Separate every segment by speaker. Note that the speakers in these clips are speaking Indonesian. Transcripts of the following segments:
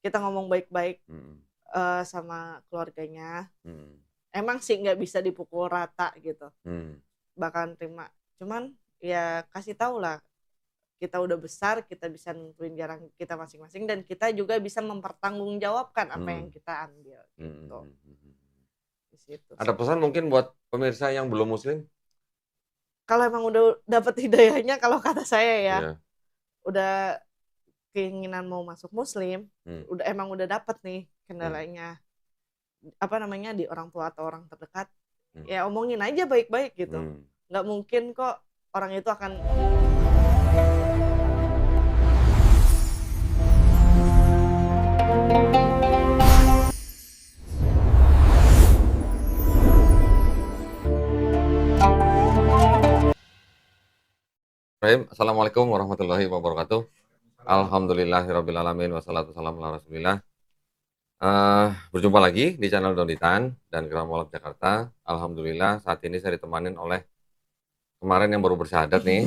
Speaker 1: kita ngomong baik-baik
Speaker 2: Hmm.
Speaker 1: sama keluarganya.
Speaker 2: Hmm.
Speaker 1: Emang sih nggak bisa dipukul rata gitu,
Speaker 2: Hmm.
Speaker 1: bahkan terima. Cuman ya kasih tahu lah, kita udah besar, kita bisa nentuin jalan kita masing-masing dan kita juga bisa mempertanggungjawabkan apa yang kita ambil gitu. Di situ
Speaker 2: Ada
Speaker 1: sih.
Speaker 2: pesan mungkin buat pemirsa yang belum muslim?
Speaker 1: Kalau emang udah dapet hidayahnya, kalau kata saya ya,
Speaker 2: Iya.
Speaker 1: udah keinginan mau masuk muslim,
Speaker 2: Hmm.
Speaker 1: emang udah dapet nih kendalanya, apa namanya, di orang tua atau orang terdekat, ya omongin aja baik-baik gitu. Nggak mungkin kok orang itu akan
Speaker 2: Assalamualaikum warahmatullahi wabarakatuh. Alhamdulillahirabbil alamin wassalatu wassalamu ala Rasulillah. Berjumpa lagi di channel Donitan dan Geram Walab Jakarta. Alhamdulillah saat ini saya ditemanin oleh kemarin yang baru bersyahadat nih.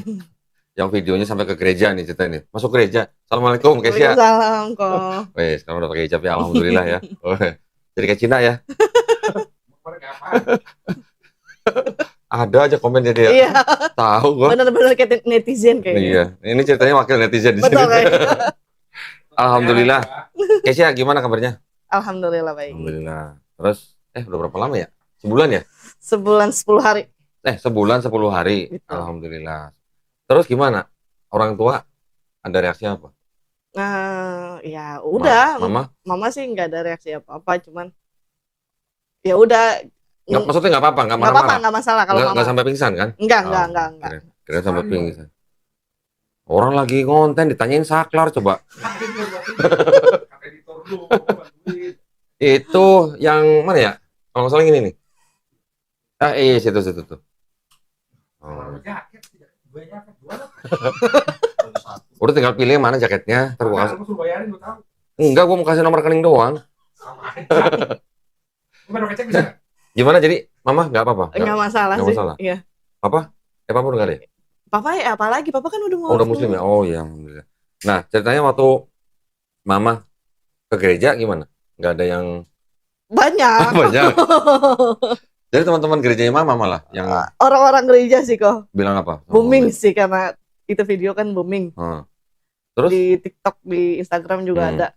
Speaker 2: Yang videonya sampai ke gereja nih cerita ini. Masuk gereja. Assalamualaikum Kesia.
Speaker 1: Waalaikumsalam kok.
Speaker 2: Weh, sekarang udah pakai hijab ya, alhamdulillah ya. Jadi kayak Cina ya. Ada aja komennya dia.
Speaker 1: Iya.
Speaker 2: Tahu gua.
Speaker 1: Bener-bener kayak netizen kayaknya.
Speaker 2: Iya, ini ceritanya wakil netizen di sini.
Speaker 1: Betul kayaknya.
Speaker 2: Alhamdulillah. Kesia gimana kabarnya?
Speaker 1: Alhamdulillah baik.
Speaker 2: Alhamdulillah. Terus udah berapa lama ya? Sebulan ya?
Speaker 1: Sebulan 10 hari.
Speaker 2: Sebulan 10 hari.
Speaker 1: Betul.
Speaker 2: Alhamdulillah. Terus gimana? Orang tua ada reaksi apa?
Speaker 1: Ya udah. Mama sih nggak ada reaksi apa-apa, cuman ya udah.
Speaker 2: Maksudnya nggak apa-apa, nggak marah-marah?
Speaker 1: Nggak masalah kalau mama.
Speaker 2: Nggak sampai pingsan kan?
Speaker 1: Enggak.
Speaker 2: Kira sampai pingsan. Orang lagi konten ditanyain saklar coba. Itu yang mana ya? Kalau nggak salah ini nih. Iya situ tuh. Udah tinggal pilih yang mana jaketnya. Enggak, gua mau kasih nomor rekening doang. Gimana jadi mama nggak apa-apa?
Speaker 1: Nggak masalah sih. Iya.
Speaker 2: Papa udah nggak deh?
Speaker 1: Papa ya apalagi, Papa kan udah mau.
Speaker 2: Udah muslim ya? Oh iya, alhamdulillah. Nah ceritanya waktu mama ke gereja gimana? Nggak ada yang
Speaker 1: banyak.
Speaker 2: Jadi teman-teman gerejanya mama malah yang
Speaker 1: orang-orang gereja sih kok
Speaker 2: bilang apa?
Speaker 1: Booming sih, karena itu video kan booming.
Speaker 2: Terus
Speaker 1: di TikTok, di Instagram juga ada.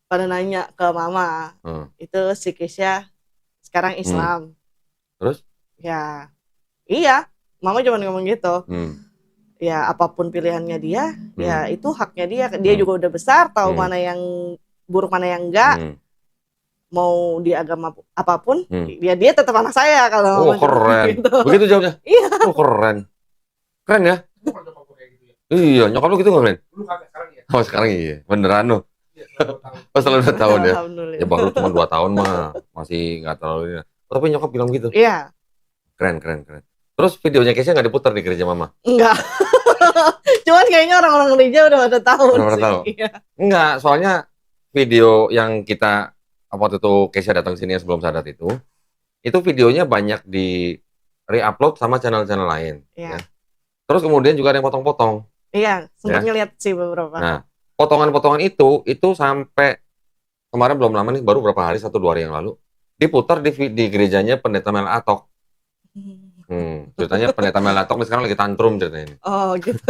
Speaker 1: Pada nanya ke mama, itu si Kesia sekarang Islam.
Speaker 2: Terus?
Speaker 1: Ya, iya, mama cuma ngomong gitu. Ya apapun pilihannya dia, ya itu haknya dia. Dia juga udah besar, tahu mana yang buruk mana yang enggak. Mau di agama apapun, dia tetap anak saya kalau.
Speaker 2: Keren.
Speaker 1: Gitu.
Speaker 2: Begitu jawabnya?
Speaker 1: Iya.
Speaker 2: Keren ya? Iya, nyokap lu gitu nggak, Ren? Oh sekarang iya, beneran lu. Setelah 2 tahun ya? Ya baru cuma 2 tahun mah, masih nggak terlalu. Tapi nyokap bilang gitu?
Speaker 1: Iya.
Speaker 2: Keren. Terus videonya Kesia nggak diputar di gereja mama?
Speaker 1: Enggak. Cuman kayaknya orang-orang gereja udah pada tahu.
Speaker 2: Iya. Enggak, soalnya video yang kita waktu itu Kesia datang sini sebelum sadat itu videonya banyak di re-upload sama channel-channel lain.
Speaker 1: Iya.
Speaker 2: Ya. Terus kemudian juga ada yang potong-potong.
Speaker 1: Iya, sempat ngeliat sih beberapa.
Speaker 2: Nah, potongan-potongan itu sampai kemarin belum lama nih, baru berapa hari, 1-2 hari yang lalu, diputar di gerejanya Pendeta Mel Atok. Ceritanya Pendeta Mel Atok sekarang lagi tantrum ceritanya ini.
Speaker 1: Oh gitu.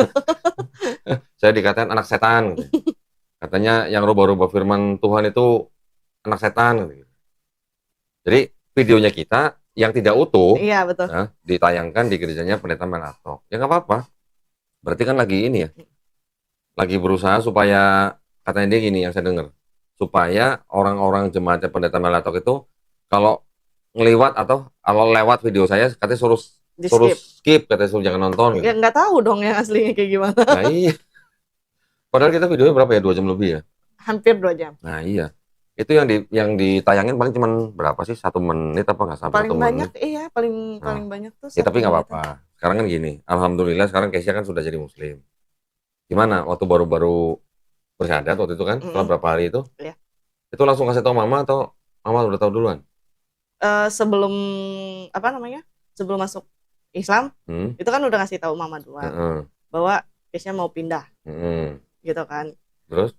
Speaker 2: Saya dikatain anak setan. Katanya yang rubah-rubah firman Tuhan itu anak setan. Jadi videonya kita yang tidak utuh,
Speaker 1: iya, betul.
Speaker 2: Ditayangkan di gerejanya Pendeta Mel Atok. Ya nggak apa-apa. Berarti kan lagi ini ya, lagi berusaha supaya, katanya dia gini yang saya dengar, supaya orang-orang jemaatnya Pendeta Mel Atok itu kalau ngeliwat atau kalau lewat video saya katanya suruh skip, katanya suruh jangan nonton.
Speaker 1: Ya nggak tahu dong yang aslinya kayak gimana.
Speaker 2: Nah iya. Padahal kita videonya berapa ya, 2 jam lebih ya?
Speaker 1: Hampir 2 jam.
Speaker 2: Nah iya. Itu yang ditayangin paling cuma berapa sih? 1 menit apa nggak sampai 1 menit?
Speaker 1: Paling banyak, iya paling banyak tuh.
Speaker 2: Ya tapi nggak apa-apa. Sekarang kan gini, alhamdulillah sekarang Kesia kan sudah jadi muslim. Gimana waktu baru-baru bersyahadat waktu itu kan, setelah berapa hari itu?
Speaker 1: Iya.
Speaker 2: Itu langsung kasih tahu mama atau mama udah tahu duluan?
Speaker 1: Sebelum sebelum masuk Islam, itu kan udah ngasih tahu mama duluan bahwa Kesia mau pindah, gitu kan.
Speaker 2: Terus?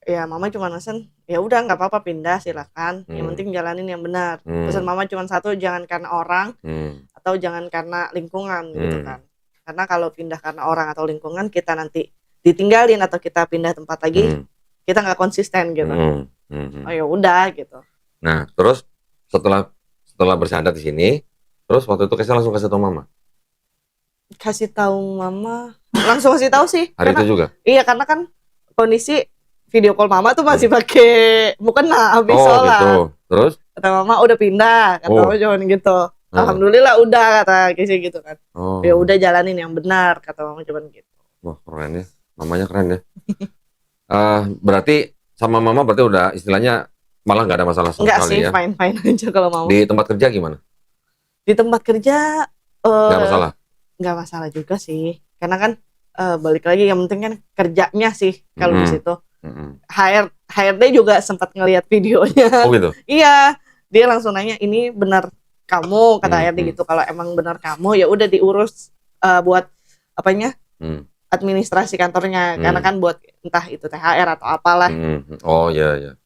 Speaker 1: Ya mama cuma pesan, ya udah nggak apa-apa pindah silakan. Yang penting jalanin yang benar. Pesan mama cuma satu, jangan karena orang atau jangan karena lingkungan gitu kan. Karena kalau pindah karena orang atau lingkungan kita nanti ditinggalin atau kita pindah tempat lagi, kita nggak konsisten gitu. Oh ya udah gitu.
Speaker 2: Nah terus setelah bersyahadat di sini, terus waktu itu Kesha langsung kasih tahu mama.
Speaker 1: Kasih tahu mama, langsung kasih tahu sih.
Speaker 2: Hari
Speaker 1: karena,
Speaker 2: itu juga.
Speaker 1: Iya karena kan kondisi video call mama tuh masih pakai mukena habis sholat.
Speaker 2: Gitu. Terus?
Speaker 1: Kata mama udah pindah, kata mama cuman gitu. Alhamdulillah udah kata Kesha gitu kan. Ya udah jalanin yang benar kata mama cuman gitu.
Speaker 2: Wah keren ya, mamanya keren ya. Berarti sama mama berarti udah istilahnya malah nggak ada masalah sama sekali ya?
Speaker 1: Enggak sih, fine aja kalau mama.
Speaker 2: Di tempat kerja gimana?
Speaker 1: Di tempat kerja
Speaker 2: nggak masalah?
Speaker 1: Nggak masalah juga sih, karena kan balik lagi yang penting kan kerjanya sih kalau di situ. HRD juga sempat ngelihat videonya.
Speaker 2: Oh gitu?
Speaker 1: Iya, dia langsung nanya, ini benar kamu kata HRD gitu. Kalau emang benar kamu ya udah diurus buat apanya administrasi kantornya, karena kan buat entah itu THR atau apalah.
Speaker 2: Oh iya.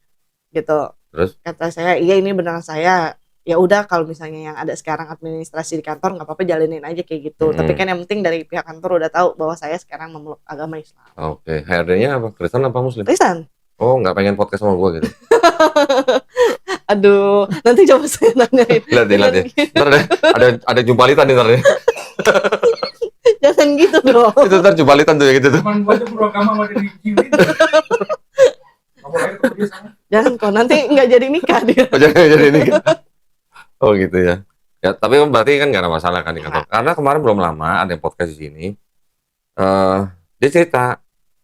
Speaker 1: Gitu.
Speaker 2: Terus?
Speaker 1: Kata saya, iya ini benar saya. Ya udah kalau misalnya yang ada sekarang administrasi di kantor nggak apa-apa jalanin aja kayak gitu. Tapi kan yang penting dari pihak kantor udah tahu bahwa saya sekarang memeluk agama Islam.
Speaker 2: Oke, HRD-nya apa? Kristen apa Muslim?
Speaker 1: Kristen.
Speaker 2: Oh, nggak pengen podcast sama gue gitu?
Speaker 1: Aduh, nanti coba saya nanyain.
Speaker 2: Lihat deh. Ntar deh, ada jumpalitan nih ntar deh.
Speaker 1: Jangan gitu dong.
Speaker 2: Itu ntar jumpalitan tuh ya gitu tuh.
Speaker 3: Teman gue aja beragama sama dia digilin.
Speaker 1: Jangan kok, nanti nggak jadi nikah dia.
Speaker 2: Oh, jangan jadi nikah. Oh gitu ya. Ya tapi berarti kan nggak ada masalah kan di kantor. Karena kemarin belum lama ada yang podcast di sini. Dia cerita,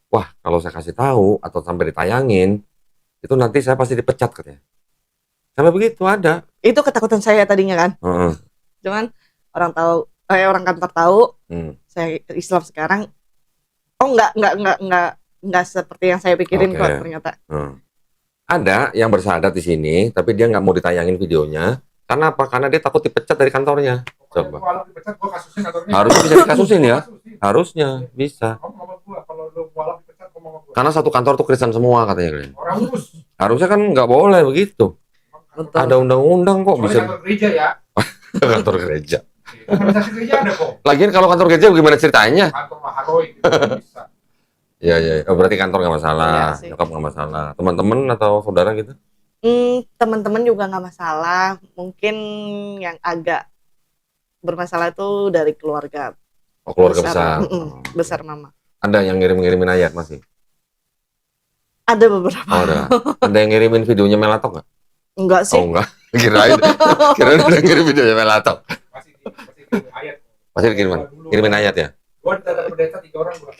Speaker 2: wah kalau saya kasih tahu atau sampai ditayangin, itu nanti saya pasti dipecat katanya. Sampai begitu ada. Itu
Speaker 1: ketakutan saya tadinya kan. Cuman orang kantor tahu saya Islam sekarang. Oh nggak seperti yang saya pikirin kok ternyata.
Speaker 2: Ada yang bersyahadat di sini, tapi dia nggak mau ditayangin videonya. Karena apa? Karena dia takut dipecat dari kantornya. Coba. Harusnya bisa dikasusin ya. Harusnya bisa. Karena satu kantor tuh Kristen semua katanya. Harusnya kan nggak boleh begitu. Betul. Ada undang-undang kok bisa.
Speaker 3: Kantor gereja ya.
Speaker 2: Kantor gereja.
Speaker 3: Organisasi gereja ada kok.
Speaker 2: Lagian kalau kantor gereja gimana ceritanya?
Speaker 3: Kantor Maharoi gitu bisa.
Speaker 2: Iya. Oh, berarti kantor nggak masalah, nyokap nggak masalah. Teman-teman atau saudara gitu?
Speaker 1: Teman-teman juga nggak masalah. Mungkin yang agak bermasalah itu dari keluarga.
Speaker 2: Oh, keluarga besar.
Speaker 1: Besar mama.
Speaker 2: Ada yang ngirimin ayat masih?
Speaker 1: Ada beberapa.
Speaker 2: Oh, ada. Ada yang ngirimin videonya Melatok nggak?
Speaker 1: Enggak sih.
Speaker 2: Oh enggak. Kirain ada ngirim videonya Melatok. Masih kirimin ayat ya?
Speaker 3: Gua datang pendeta 3 orang gua.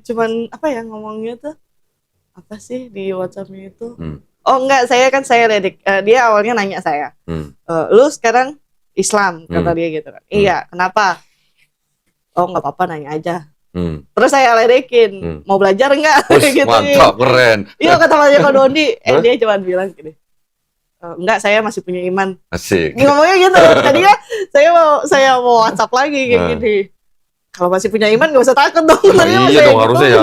Speaker 1: Cuman apa ya ngomongnya tuh? Apa sih di WhatsApp-nya itu? Oh enggak, saya ledik. Dia awalnya nanya saya. Lu sekarang Islam kata dia gitu kan. Iya, kenapa? Oh nggak apa-apa nanya aja. Terus saya ledekin, mau belajar enggak?
Speaker 2: Gitu. Mantap, keren.
Speaker 1: Iya kata Pak Doni. Dia cuma bilang gini. Enggak, saya masih punya iman.
Speaker 2: Asik.
Speaker 1: Ngomongnya gitu. Tadinya saya mau WhatsApp lagi kayak gini. Kalau masih punya iman nggak usah takut dong.
Speaker 2: Iya dong harusnya ya.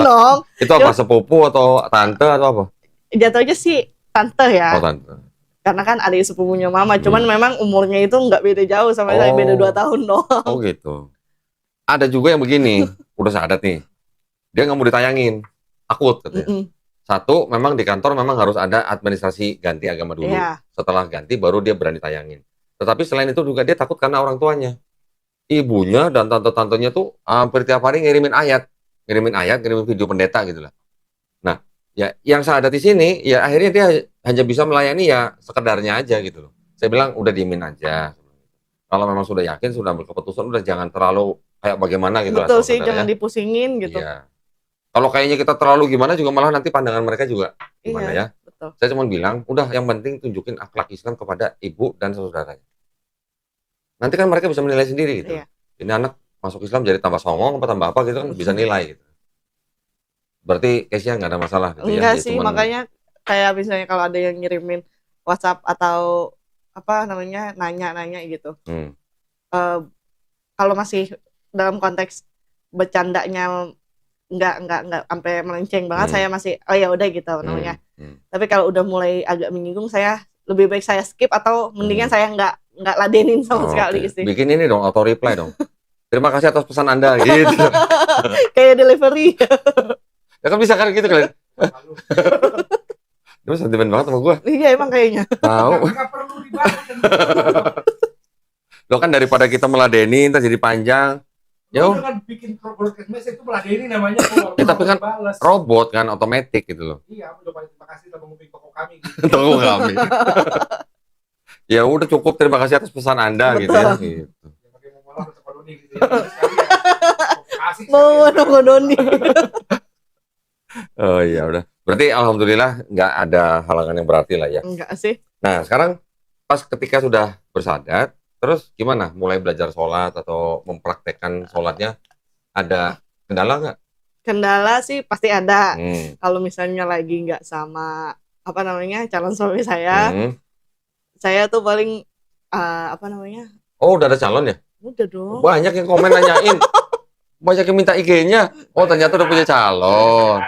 Speaker 2: Itu apa, sepupu atau tante atau apa?
Speaker 1: Jatuhnya sih tante ya.
Speaker 2: Oh tante.
Speaker 1: Karena kan adik sepupunya mama. Cuman memang umurnya itu nggak beda jauh sama saya, beda 2 tahun doang.
Speaker 2: Oh gitu. Ada juga yang begini, udah syahadat nih. Dia nggak mau ditayangin, takut katanya. Satu, memang di kantor memang harus ada administrasi ganti agama dulu. Setelah ganti baru dia berani tayangin. Tetapi selain itu juga dia takut karena orang tuanya. Ibunya dan tante-tantenya tuh hampir tiap hari ngirimin ngirimin video pendeta gitu lah. Nah, ya yang syahadat di sini, ya akhirnya dia hanya bisa melayani ya sekedarnya aja gitu loh. Saya bilang udah diemin aja. Kalau memang sudah yakin, sudah berkeputusan, udah jangan terlalu kayak bagaimana gitu.
Speaker 1: Betul sih, jangan dipusingin gitu.
Speaker 2: Iya. Kalau kayaknya kita terlalu gimana juga malah nanti pandangan mereka juga gimana ya.
Speaker 1: Betul.
Speaker 2: Saya cuma bilang, udah yang penting tunjukin akhlak Islam kepada ibu dan saudaranya. Nanti kan mereka bisa menilai sendiri gitu. Ini anak masuk Islam jadi tambah songong apa tambah apa gitu kan bisa nilai gitu. Berarti case-nya nggak ada masalah gitu.
Speaker 1: Enggak sih, makanya kayak misalnya kalau ada yang ngirimin WhatsApp atau apa namanya nanya-nanya gitu. Kalau masih dalam konteks bercandanya nggak sampai melenceng banget, saya masih oh ya udah gitu namanya. Tapi kalau udah mulai agak menyinggung, saya lebih baik saya skip atau mendingan saya nggak ladenin sama sekali sih.
Speaker 2: Bikin ini dong, auto reply dong. Terima kasih atas pesan Anda gitu.
Speaker 1: Kayak delivery.
Speaker 2: Ya kan bisa kan gitu kan. Lu sentimen banget sama gua.
Speaker 1: Iya emang kayaknya.
Speaker 2: Tahu.
Speaker 3: Nggak perlu dibalas.
Speaker 2: Lo kan daripada kita meladeni entar jadi panjang.
Speaker 3: Yo. Dengan bikin broadcast message itu meladeni namanya.
Speaker 2: Ya, tapi kan robot kan otomatis gitu loh.
Speaker 3: Iya, aku udah terima kasih telah menghubungi toko kami. Gitu.
Speaker 2: Toko kami. Ya udah cukup, terima kasih atas pesan Anda.
Speaker 1: Betul.
Speaker 2: Gitu ya. Gitu.
Speaker 1: Mau nunggu Doni.
Speaker 2: Oh iya udah. Berarti alhamdulillah nggak ada halangan yang berarti lah ya.
Speaker 1: Enggak sih.
Speaker 2: Nah sekarang pas ketika sudah bersadat, terus gimana? Mulai belajar sholat atau mempraktekkan sholatnya, ada kendala nggak?
Speaker 1: Kendala sih pasti ada. Kalau misalnya lagi nggak sama apa namanya calon suami saya tuh paling apa namanya?
Speaker 2: Oh udah ada calon ya?
Speaker 1: Udah dong.
Speaker 2: Banyak yang komen nanyain. Banyak yang minta IG-nya. Oh ternyata udah punya calon.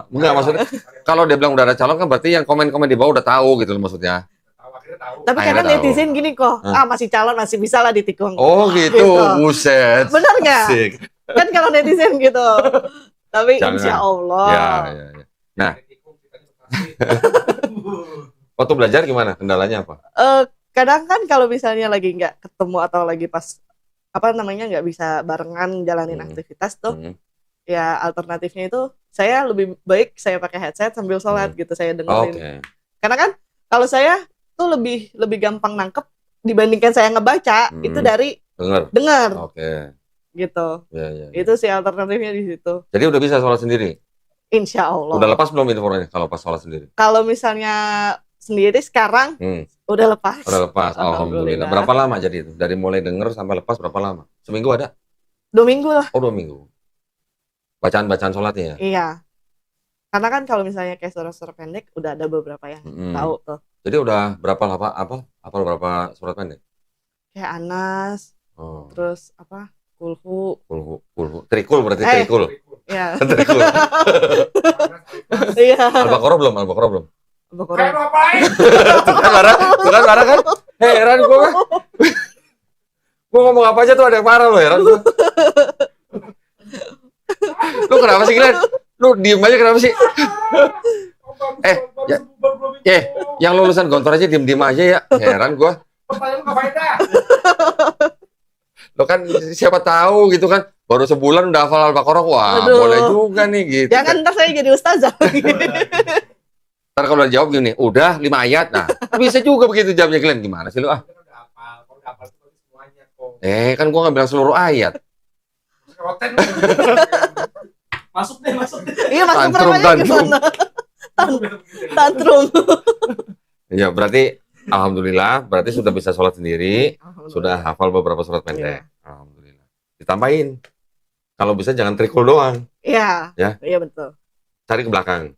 Speaker 2: Enggak maksudnya kalau dia bilang udah ada calon kan berarti yang komen-komen di bawah udah tahu gitu loh maksudnya.
Speaker 1: Tapi kadang netizen gini kok, masih calon masih bisa lah ditikung.
Speaker 2: Oh gitu, buset.
Speaker 1: Bener nggak? Kan kalau netizen gitu. Tapi
Speaker 2: jangan.
Speaker 1: Insya Allah.
Speaker 2: Ya. Nah, waktu belajar gimana? Kendalanya apa?
Speaker 1: Kadang kan kalau misalnya lagi nggak ketemu atau lagi pas apa namanya nggak bisa barengan jalanin aktivitas tuh, ya alternatifnya itu saya lebih baik saya pakai headset sambil sholat gitu, saya dengerin. Karena kan kalau saya tuh lebih gampang nangkep dibandingkan saya ngebaca itu dari denger. Gitu. Ya. Itu sih alternatifnya di situ.
Speaker 2: Jadi udah bisa sholat sendiri?
Speaker 1: Insya Allah.
Speaker 2: Udah lepas belum informasinya kalau pas sholat sendiri?
Speaker 1: Kalau misalnya sendiri sekarang udah lepas.
Speaker 2: Udah lepas, alhamdulillah. Berapa lama jadi itu? Dari mulai denger sampai lepas berapa lama? Seminggu ada?
Speaker 1: 2 minggu lah.
Speaker 2: Oh 2 minggu. Bacaan sholatnya ya?
Speaker 1: Iya. Karena kan kalau misalnya kayak surat-surat pendek udah ada beberapa yang tahu tuh.
Speaker 2: Jadi udah berapa berapa surat pendek?
Speaker 1: Kayak Anas. Terus apa? Kulhu.
Speaker 2: Trikul berarti trikul.
Speaker 1: Iya.
Speaker 2: Trikul.
Speaker 1: Iya.
Speaker 2: Al-Baqarah belum?
Speaker 1: Al-Baqarah.
Speaker 2: Bukan marah kan? Heran gua. Gua ngomong apa aja tuh ada yang marah loh, heran gua. Lu kenapa sih Glenn? Lu diem aja kenapa sih? Yang lulusan Gontor aja diem aja ya. Heran gua.
Speaker 3: Pertanyaan nggak faedah.
Speaker 2: Lo kan siapa tahu gitu kan, baru sebulan udah hafal Al-Baqarah. Wah, boleh juga nih gitu.
Speaker 1: Jangan ntar saya jadi ustazah.
Speaker 2: Ntar kalau udah jawab gini, udah 5 ayat. Nah, bisa juga begitu jawabnya Glenn. Gimana sih lu ah? Kan gua nggak bilang seluruh ayat.
Speaker 3: Masuk deh.
Speaker 1: Iya, masuk tantrum. Tantrum.
Speaker 2: Ya, berarti alhamdulillah, berarti sudah bisa sholat sendiri, sudah hafal beberapa surat pendek. Alhamdulillah. Ditambahin. Kalau bisa jangan trikul doang.
Speaker 1: Iya.
Speaker 2: Ya.
Speaker 1: Iya betul.
Speaker 2: Cari ke belakang.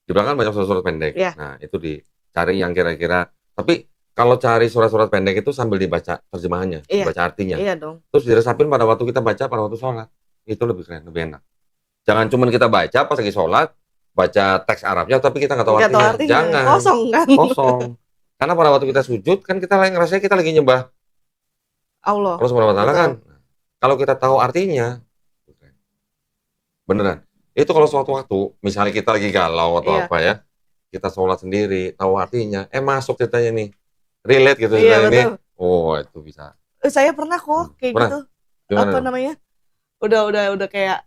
Speaker 2: Di belakang banyak surat-surat pendek.
Speaker 1: Ya.
Speaker 2: Nah, itu dicari yang kira-kira. Tapi kalau cari surat-surat pendek itu sambil dibaca terjemahannya, dibaca artinya.
Speaker 1: Iya dong.
Speaker 2: Terus diresapin pada waktu kita baca, pada waktu sholat. Itu lebih keren, lebih enak. Jangan cuma kita baca pas lagi sholat, baca teks Arabnya, tapi kita nggak tahu artinya. Jangan.
Speaker 1: Kosong kan?
Speaker 2: Kosong. Karena pada waktu kita sujud, kan kita ngerasanya kita lagi nyembah
Speaker 1: Allah
Speaker 2: Subhanahu wa ta'ala kan. Kalau kita tahu artinya, beneran. Itu kalau suatu waktu, misalnya kita lagi galau atau apa ya, kita sholat sendiri, tahu artinya, masuk ceritanya nih. Relate gitu ceritanya ini. Oh, itu bisa.
Speaker 1: Saya pernah kok kayak gitu. Gimana apa namanya? Udah kayak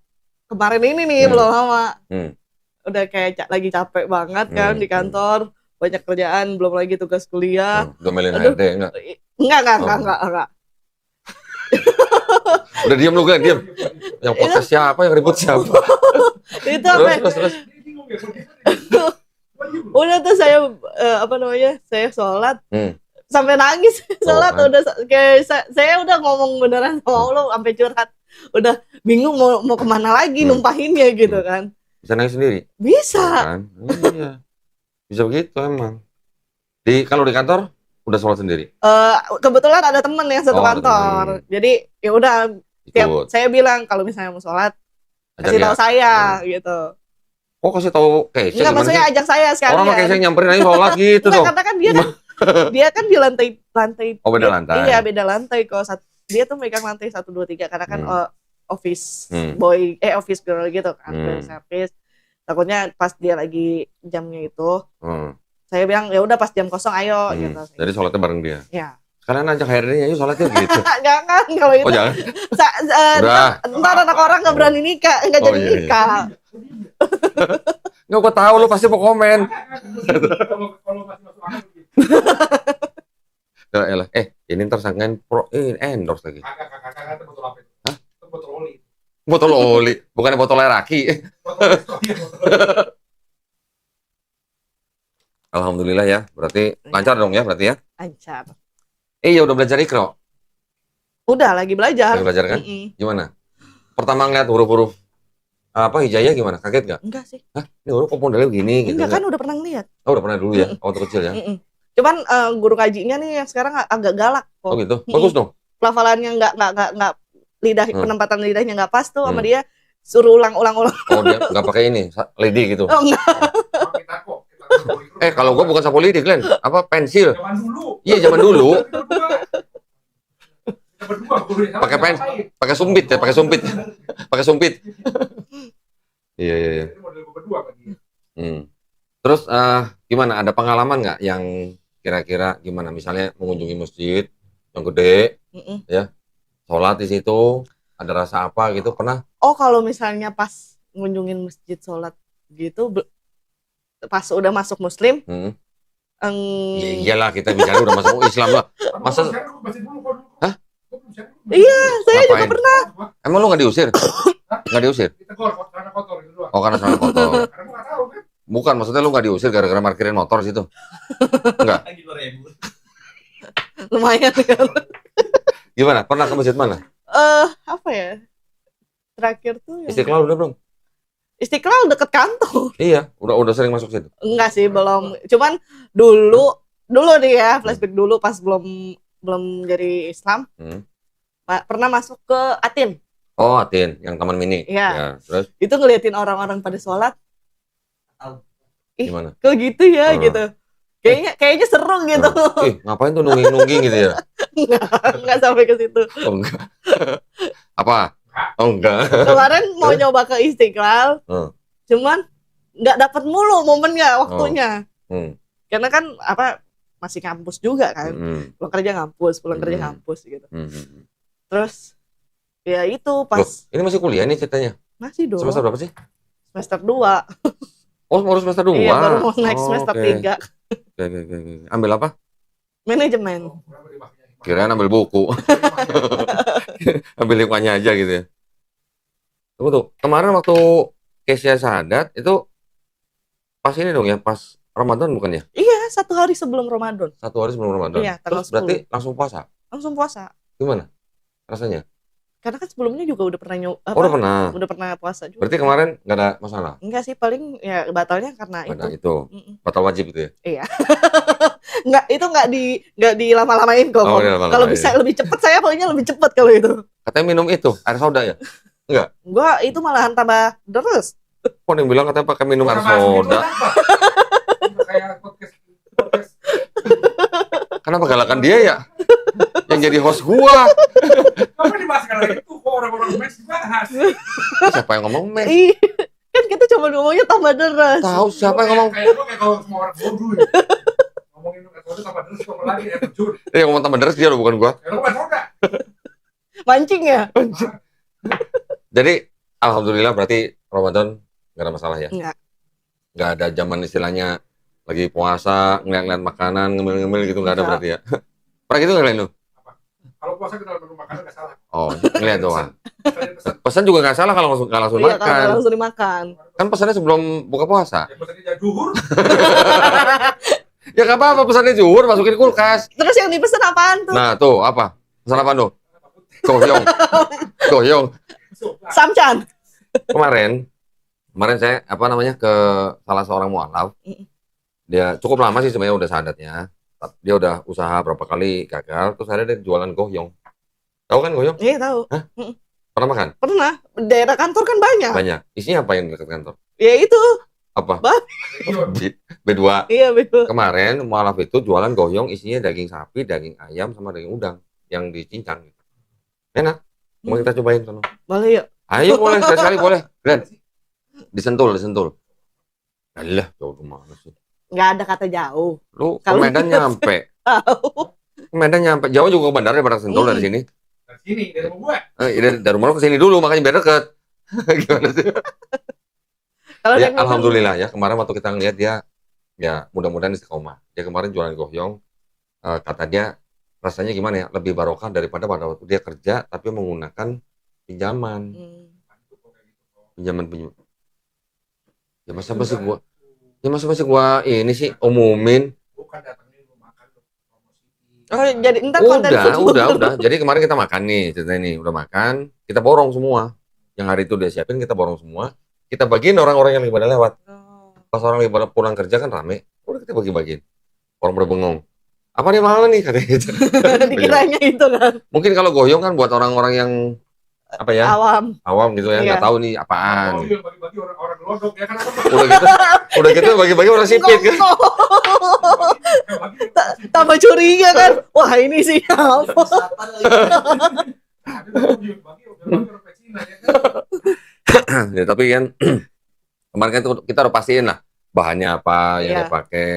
Speaker 1: kemarin ini nih belum lama. Udah kayak lagi capek banget kan di kantor. Banyak kerjaan, belum lagi tugas kuliah.
Speaker 2: Domelin HRD enggak?
Speaker 1: Enggak.
Speaker 2: Udah diam lu, Glenn, diam. Yang podcast siapa, yang ribut siapa?
Speaker 1: Itu terus. Udah tuh saya saya sholat sampai nangis sholat udah kayak saya udah ngomong beneran sama Allah sampai curhat. Udah bingung mau kemana lagi numpahinnya gitu kan.
Speaker 2: Bisa nangis sendiri?
Speaker 1: Bisa.
Speaker 2: Kan? Iya. Bisa begitu emang. Kalau di kantor udah sholat sendiri?
Speaker 1: Kebetulan ada teman yang satu kantor. Jadi ya udah tiap saya bilang kalau misalnya mau sholat kasih tahu saya gitu.
Speaker 2: Oh, kasih tahu Keisha
Speaker 1: Enggak,
Speaker 2: gimana
Speaker 1: maksudnya
Speaker 2: sih?
Speaker 1: ajak saya sekalian.
Speaker 2: Orang mah Keisha nyamperin aja sholat gitu
Speaker 1: Enggak,
Speaker 2: dong.
Speaker 1: karena kan dia kan di lantai.
Speaker 2: Oh, beda lantai.
Speaker 1: Iya, beda lantai kok. Dia tuh megang lantai 1 2 3 karena kan office boy office girl gitu kan, service. Takutnya pas dia lagi jamnya itu. Saya bilang ya udah pas jam kosong ayo gitu.
Speaker 2: Jadi sholatnya bareng dia.
Speaker 1: Ya.
Speaker 2: Kalian ajak HRD ayo sholatnya gitu.
Speaker 1: Jangan kalau itu.
Speaker 2: Oh, jangan.
Speaker 1: Ntar anak orang nggak berani nikah, nggak jadi nikah.
Speaker 2: Nggak, gue tahu lu pasti mau komen.
Speaker 3: Kalau masih masuk akal gitu.
Speaker 2: Ya elah, ini ntar sangkain endorse lagi.
Speaker 3: Kakak botol apa itu?
Speaker 2: Hah?
Speaker 3: Itu botol oli.
Speaker 2: Botol oli, bukannya botol air aki. Alhamdulillah ya, berarti lancar dong ya berarti ya.
Speaker 1: Lancar.
Speaker 2: Ya udah belajar Iqra.
Speaker 1: Udah lagi belajar.
Speaker 2: Lagi belajar kan? Gimana? Pertama ngeliat huruf-huruf hijaiyah gimimana? Kaget nggak?
Speaker 1: Enggak sih.
Speaker 2: Hah? Ini huruf kok modelnya begini gitu?
Speaker 1: Enggak kan udah pernah ngeliat.
Speaker 2: Oh, udah pernah dulu ya, waktu kecil ya.
Speaker 1: Cuman guru kajinya nih yang sekarang agak galak kok.
Speaker 2: Oh gitu, bagus dong.
Speaker 1: Pelafalannya nggak penempatan lidahnya nggak pas tuh sama dia, suruh ulang.
Speaker 2: Oh, dia nggak pakai ini, lidi gitu.
Speaker 1: Oh enggak.
Speaker 2: Kalau gua bukan sapu lidi, Glenn. Apa pensil?
Speaker 3: Zaman dulu.
Speaker 2: Iya, zaman dulu.
Speaker 3: Kita berdua gurunya.
Speaker 2: Pakai sumpit ya, pakai sumpit. Iya.
Speaker 3: Ini model gua berdua kan dia.
Speaker 2: Terus gimana? Ada pengalaman nggak yang kira-kira gimana? Misalnya mengunjungi masjid yang gede, ya, sholat di situ, ada rasa apa gitu pernah?
Speaker 1: Oh, kalau misalnya pas ngunjungin masjid sholat gitu, pas udah masuk Muslim,
Speaker 2: iyalah kita bicara udah masuk Islam lah. Masa? Hah?
Speaker 1: Iya, saya juga pernah.
Speaker 2: Emang lu nggak diusir? Nggak diusir?
Speaker 3: Karena kotor gitu doang.
Speaker 2: Oh, karena sana kotor.
Speaker 3: Karena gua nggak tahu kan.
Speaker 2: Bukan, maksudnya lu nggak diusir gara-gara parkirin motor situ? Enggak.
Speaker 3: Lagi 2.000.
Speaker 1: Lumayan kan.
Speaker 2: Gimana? Pernah ke masjid mana?
Speaker 1: Apa ya? Terakhir tuh yang
Speaker 2: Istiqlal udah belum?
Speaker 1: Istiqlal deket kantor.
Speaker 2: Iya, udah sering masuk situ.
Speaker 1: Enggak sih, belum. Cuman dulu nih ya, flashback dulu pas belum jadi Islam. Pernah masuk ke Atin.
Speaker 2: Oh, Atin, yang Taman Mini.
Speaker 1: Iya.
Speaker 2: Ya, terus
Speaker 1: Itu ngeliatin orang-orang pada sholat.
Speaker 2: gimana?
Speaker 1: Kok gitu ya gitu. Kayaknya seru gitu.
Speaker 2: Ngapain tuh nungging gitu ya?
Speaker 1: Enggak sampai ke situ.
Speaker 2: Oh, enggak. Apa? Oh, enggak.
Speaker 1: Kemarin mau nyoba ke Istiqlal. Cuman nggak dapat mulu momennya, waktunya. Karena kan masih kampus juga kan. Pulang kerja kampus gitu. Terus ya itu pas.
Speaker 2: Loh, ini masih kuliah nih ceritanya?
Speaker 1: Masih dong.
Speaker 2: Semester berapa sih?
Speaker 1: Semester 2.
Speaker 2: Oh, baru semester 2?
Speaker 1: Iya, baru mau naik semester 3.
Speaker 2: Oke. Ambil apa?
Speaker 1: Manajemen.
Speaker 2: Kirain ambil buku. Ambil lingkungannya aja gitu ya. Tunggu tuh, kemarin waktu Keisha Sahadat itu pas ini dong ya, pas Ramadan bukan ya?
Speaker 1: Iya, 1 hari sebelum Ramadan.
Speaker 2: 1 hari sebelum Ramadan?
Speaker 1: Iya, tanggal
Speaker 2: Terus berarti langsung puasa?
Speaker 1: Langsung puasa.
Speaker 2: Gimana rasanya?
Speaker 1: Karena kan sebelumnya juga udah pernah
Speaker 2: udah pernah
Speaker 1: puasa juga.
Speaker 2: Berarti kemarin nggak ada masalah?
Speaker 1: Enggak sih, paling ya batalnya karena itu.
Speaker 2: Batal wajib itu ya?
Speaker 1: Iya. Nggak dilama-lamain kok. Kalau bisa lebih cepat, saya pokoknya lebih cepat kalau itu.
Speaker 2: Katanya minum itu air soda ya? Enggak?
Speaker 1: Gua itu malahan tambah deres.
Speaker 2: Kok yang bilang katanya pakai minum air soda?
Speaker 3: Kayak podcast.
Speaker 2: Kenapa galakan dia ya? Yang jadi host gua.
Speaker 3: Apa dibahas kalau itu kok orang-orang mes dibahas?
Speaker 2: Siapa yang ngomong mes?
Speaker 1: Kan kita cuma ngomongnya tambah deres.
Speaker 2: Tahu siapa yang ngomong?
Speaker 3: Kayak kalau semua orang bodoh ya. Ngomongin soda tambah deres ngomong lagi ya terjun.
Speaker 2: Yang ngomong tambah deres dia loh, bukan gua.
Speaker 3: Ya lu main soda.
Speaker 1: Mancing ya?
Speaker 2: Jadi alhamdulillah berarti Ramadan nggak ada masalah ya? Nggak ada zaman istilahnya lagi puasa ngeliat-ngeliat makanan ngemil-ngemil gitu, nggak ada berarti ya? Pernah gitu nggak lu?
Speaker 3: Kalau puasa kita menu makanan nggak salah.
Speaker 2: Oh, ngeliat doang. Pesan juga nggak salah kalau nggak langsung
Speaker 1: Iya,
Speaker 2: makan.
Speaker 1: kalau langsung dimakan.
Speaker 2: Kan pesannya sebelum buka puasa.
Speaker 3: Ya pesannya jangan duhur.
Speaker 2: Ya nggak apa-apa, pesannya zuhur masukin kulkas.
Speaker 1: Terus yang dipesan apaan tuh?
Speaker 2: Nah tuh apa? Pesan apa tuh? Goyong.
Speaker 1: Samcan.
Speaker 2: Kemarin saya ke salah seorang mualaf. Dia cukup lama sih sebenarnya udah sahadatnya. Dia udah usaha berapa kali gagal, terus akhirnya dia jualan goyong. Tahu kan goyong?
Speaker 1: Iya tahu.
Speaker 2: Hah? Pernah makan?
Speaker 1: Pernah. Daerah kantor kan banyak.
Speaker 2: Banyak. Isinya apa yang dekat kantor?
Speaker 1: Ya itu.
Speaker 2: Apa?
Speaker 3: Babi.
Speaker 2: B2.
Speaker 1: Iya betul.
Speaker 2: Kemarin Mualaf itu jualan goyong isinya daging sapi, daging ayam, sama daging udang yang dicincang. Enak. Mau kita cobain sono.
Speaker 1: Boleh yuk.
Speaker 2: Ayo boleh, sekali-sekali boleh. Glenn. Disentul. Alah, jauh kemana sih?
Speaker 1: Nggak ada kata jauh.
Speaker 2: Lu ke
Speaker 1: Kalau
Speaker 2: Medan nyampe.
Speaker 1: tahu.
Speaker 2: Ke Medan nyampe. Jauh juga ke bandara daripada Sentul dari sini.
Speaker 3: Dari sini, dari rumah gua.
Speaker 2: Dari rumah lu ke sini dulu, makanya biar deket. Gimana sih?
Speaker 1: Kalau
Speaker 2: Ya,
Speaker 1: yang
Speaker 2: alhamdulillah ya. Kemarin waktu kita ngeliat dia, ya mudah-mudahan istiqomah. Dia kemarin jualan goyong. Kata dia, rasanya gimana ya? Lebih barokah daripada pada waktu dia kerja, tapi menggunakan pinjaman. Pinjaman. Ya masa masih gua ini sih umumin.
Speaker 3: Bukan datangin lu makan lu promosi.
Speaker 1: Oh, jadi ntar konten
Speaker 2: Udah. Jadi kemarin kita makan nih, ceritanya nih, udah makan, kita borong semua. Yang hari itu dia siapin, kita borong semua. Kita bagiin orang-orang yang lagi pada lewat. Pas orang lagi pada pulang kerja kan rame, udah kita bagi-bagiin. Orang pada bengong. Apa nih mahal nih katanya gitu.
Speaker 1: Dikiranya itu kan.
Speaker 2: Mungkin kalau goyong kan buat orang-orang yang apa ya? Awam gitu ya, nggak tahu nih apaan.
Speaker 3: Oh, iya, bagi-bagi orang gelodok ya kan.
Speaker 2: Udah gitu bagi-bagi orang sipit kan.
Speaker 1: Tambah curiga kan. Wah, ini sih apa?
Speaker 2: Ya, tapi kan kemarin kan kita udah pastiin lah bahannya apa yang
Speaker 1: Iya.
Speaker 2: dia pakai,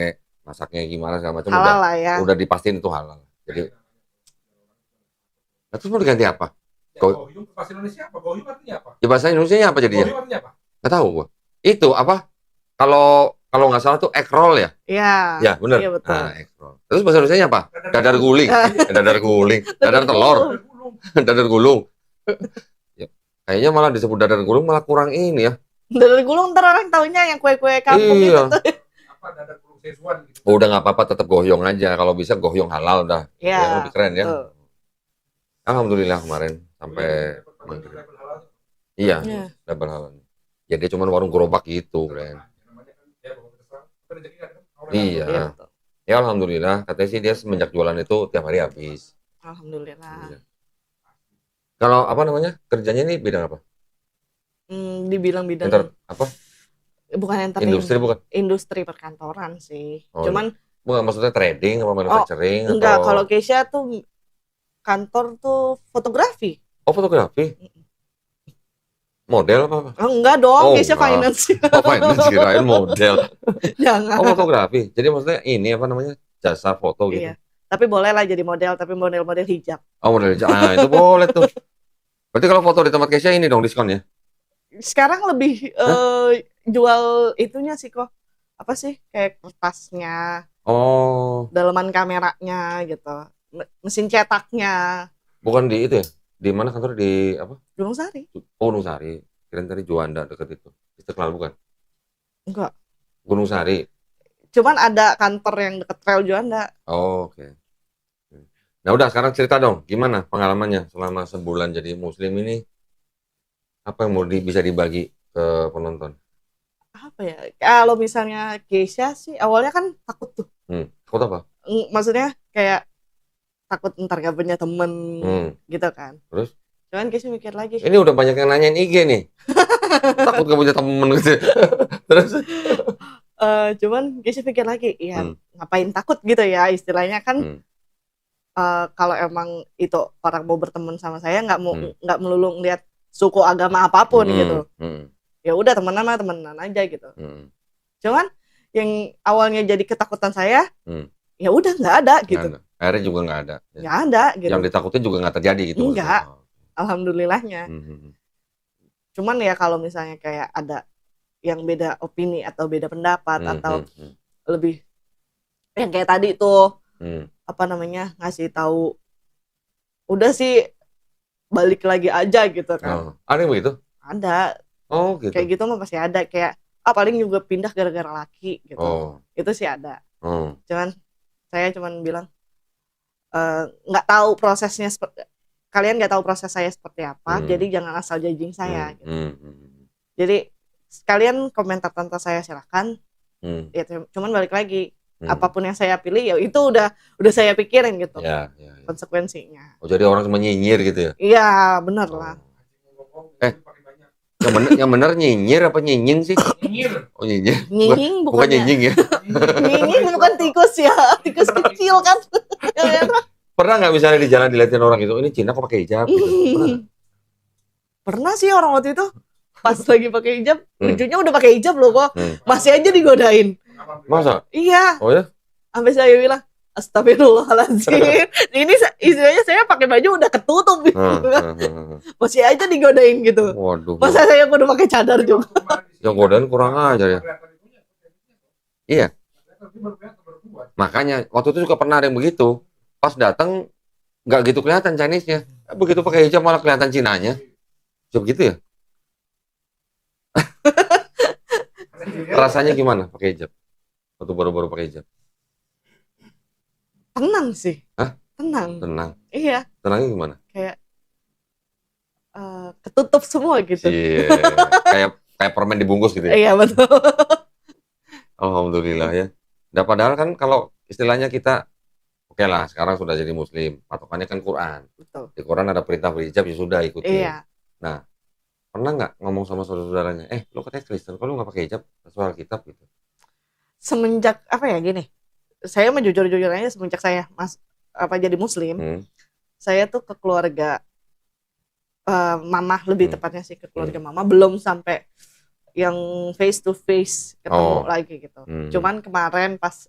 Speaker 2: masaknya gimana segala macam
Speaker 1: Halal lah ya.
Speaker 2: udah dipastiin itu halal. Jadi terus mau diganti apa?
Speaker 3: Goyong bahasa Indonesia apa? Goyong artinya apa?
Speaker 2: Ya bahasa Indonesia apa jadinya?
Speaker 3: Goyong artinya apa?
Speaker 2: Nggak tahu gua. Itu apa? Kalau nggak salah tuh egg roll ya?
Speaker 1: Iya.
Speaker 2: Ya bener.
Speaker 1: Iya betul.
Speaker 2: Nah, egg roll. Terus bahasa Indonesia apa? Dadar guling. Dadar guling. Dadar telur. Dadar gulung. Ya, kayaknya malah disebut dadar gulung malah kurang ini ya.
Speaker 1: Dari gulung ntar orang taunya yang kue-kue kampung
Speaker 2: Iya.
Speaker 1: itu.
Speaker 3: Apa dadar gulung Szechuan gitu.
Speaker 2: Udah nggak apa-apa, tetap goyong aja. Kalau bisa goyong halal dah.
Speaker 1: Iya.
Speaker 2: Ya, lebih keren ya.
Speaker 1: Betul.
Speaker 2: Alhamdulillah kemarin sampai maghrib. Iya,
Speaker 1: Iya.
Speaker 2: double halal. Ya dia cuma warung gerobak gitu, keren. Iya.
Speaker 1: Iya, betul.
Speaker 2: Ya alhamdulillah, katanya sih dia semenjak jualan itu tiap hari habis.
Speaker 1: Alhamdulillah.
Speaker 2: Iya. Kalau apa namanya? Kerjanya ini bidang apa?
Speaker 1: Dibilang bidang
Speaker 2: Apa?
Speaker 1: bukan entertainment.
Speaker 2: Industri bukan?
Speaker 1: Industri perkantoran sih.
Speaker 2: Oh,
Speaker 1: Cuman
Speaker 2: bukan maksudnya trading apa manufacturing
Speaker 1: enggak,
Speaker 2: atau
Speaker 1: kalau Keisha tuh kantor tuh fotografi.
Speaker 2: Oh, fotografi. Model apa?
Speaker 1: Oh, enggak dong,
Speaker 2: Oh,
Speaker 1: Keisha
Speaker 2: enggak.
Speaker 1: finance.
Speaker 2: Oh, finance kirain model.
Speaker 1: Jangan.
Speaker 2: Oh, fotografi. Jadi maksudnya ini apa namanya? Jasa foto gitu.
Speaker 1: Iya. Tapi boleh lah jadi model, tapi model-model hijab.
Speaker 2: Oh, model. Ah, itu boleh tuh. Berarti kalau foto di tempat Keisha ini dong diskon ya?
Speaker 1: Sekarang lebih jual itunya sih kok. Apa sih? Kayak kertasnya,
Speaker 2: Oh,
Speaker 1: dalaman kameranya gitu. Mesin cetaknya.
Speaker 2: bukan di itu ya? Di mana kantor di apa?
Speaker 1: Gunung Sari.
Speaker 2: Oh, Gunung Sari. Kirain tadi Juanda deket itu. Istiqlal bukan?
Speaker 1: Enggak.
Speaker 2: Gunung Sari.
Speaker 1: Cuman ada kantor yang deket Rel Juanda.
Speaker 2: Oh, oke. Nah, udah sekarang cerita dong, gimana pengalamannya selama sebulan jadi muslim ini? Apa yang mau bisa dibagi ke penonton?
Speaker 1: Apa ya? Kalau misalnya Keisha sih awalnya kan takut tuh.
Speaker 2: Takut apa?
Speaker 1: Maksudnya kayak takut ntar gak punya temen gitu kan.
Speaker 2: Terus?
Speaker 1: Cuman Keisha mikir lagi.
Speaker 2: Ini udah banyak yang nanyain IG nih. Takut gak punya temen gitu. Terus?
Speaker 1: Cuman Keisha pikir lagi, ya ngapain takut gitu ya istilahnya kan. Kalau emang itu orang mau berteman sama saya nggak melulu ngeliat suku agama apapun gitu. Ya udah temenan aja gitu. Cuman yang awalnya jadi ketakutan saya, ya udah nggak ada gitu.
Speaker 2: Nggak ada. Akhirnya juga nggak ada.
Speaker 1: Nggak ada gitu.
Speaker 2: Yang ditakutin juga nggak terjadi gitu.
Speaker 1: Enggak. Alhamdulillahnya. Cuman ya kalau misalnya kayak ada yang beda opini atau beda pendapat atau lebih yang kayak tadi tuh apa namanya ngasih tahu udah sih balik lagi aja gitu kan.
Speaker 2: Ada yang begitu?
Speaker 1: Ada.
Speaker 2: Oh gitu.
Speaker 1: Kayak gitu mah pasti ada, kayak paling juga pindah gara-gara laki gitu. Itu sih ada. Cuman saya bilang nggak tahu prosesnya kalian nggak tahu proses saya seperti apa, jadi jangan asal judging saya gitu. Jadi kalian komentar tentang saya silakan. Ya cuman balik lagi apapun yang saya pilih ya itu udah saya pikirin gitu.
Speaker 2: Ya.
Speaker 1: Konsekuensinya.
Speaker 2: Oh jadi orang cuma nyinyir gitu ya?
Speaker 1: Iya bener lah.
Speaker 3: pakai banyak.
Speaker 2: Yang bener nyinyir apa nyinying sih?
Speaker 3: Nyinyir.
Speaker 2: Oh nyinyir.
Speaker 1: Nying
Speaker 2: Bukan
Speaker 1: bukannya.
Speaker 2: nyinying ya.
Speaker 1: Nying bukan tikus ya, tikus kecil kan.
Speaker 2: Pernah nggak misalnya di jalan dilihatin orang itu, ini Cina kok pakai hijab? Gitu. Pernah nggak?
Speaker 1: Pernah sih orang waktu itu pas lagi pakai hijab,
Speaker 2: Hmm.
Speaker 1: ujungnya udah pakai hijab loh kok,
Speaker 2: Hmm.
Speaker 1: masih aja digodain.
Speaker 2: Masa?
Speaker 1: Iya,
Speaker 2: Oh ya?
Speaker 1: sampai saya bilang, astagfirullahaladzim. Ini istilahnya saya pakai baju udah ketutup gitu kan. Masih aja digodain gitu.
Speaker 2: Waduh.
Speaker 1: Masa saya udah pakai cadar juga.
Speaker 2: Yang godain kurang ajar ya. Iya. Makanya waktu itu juga pernah ada yang begitu. Pas datang nggak gitu kelihatan Chinese-nya. Begitu pakai hijab malah kelihatan Cinanya. Coba gitu ya? Rasanya gimana pakai hijab? Waktu baru-baru pakai hijab.
Speaker 1: Tenang sih.
Speaker 2: Hah?
Speaker 1: Tenang.
Speaker 2: Tenang.
Speaker 1: Iya,
Speaker 2: Tenangnya gimana?
Speaker 1: kayak ketutup semua gitu.
Speaker 2: Iya. Kayak permen dibungkus gitu ya.
Speaker 1: Iya, betul.
Speaker 2: Alhamdulillah ya. Nah, padahal kan kalau istilahnya kita oke lah sekarang sudah jadi muslim, patokannya kan Quran.
Speaker 1: Betul.
Speaker 2: Di Quran ada perintah berhijab ya sudah ikuti.
Speaker 1: Iya.
Speaker 2: Nah, pernah nggak ngomong sama saudara-saudaranya, lo katanya Kristen, kok lo nggak pakai hijab soal kitab gitu?
Speaker 1: Semenjak apa ya gini, saya mah jujur-jujur aja semenjak saya jadi muslim, saya tuh ke keluarga mama lebih tepatnya sih ke keluarga mama, belum sampai yang face to face ketemu lagi gitu. Cuman kemarin pas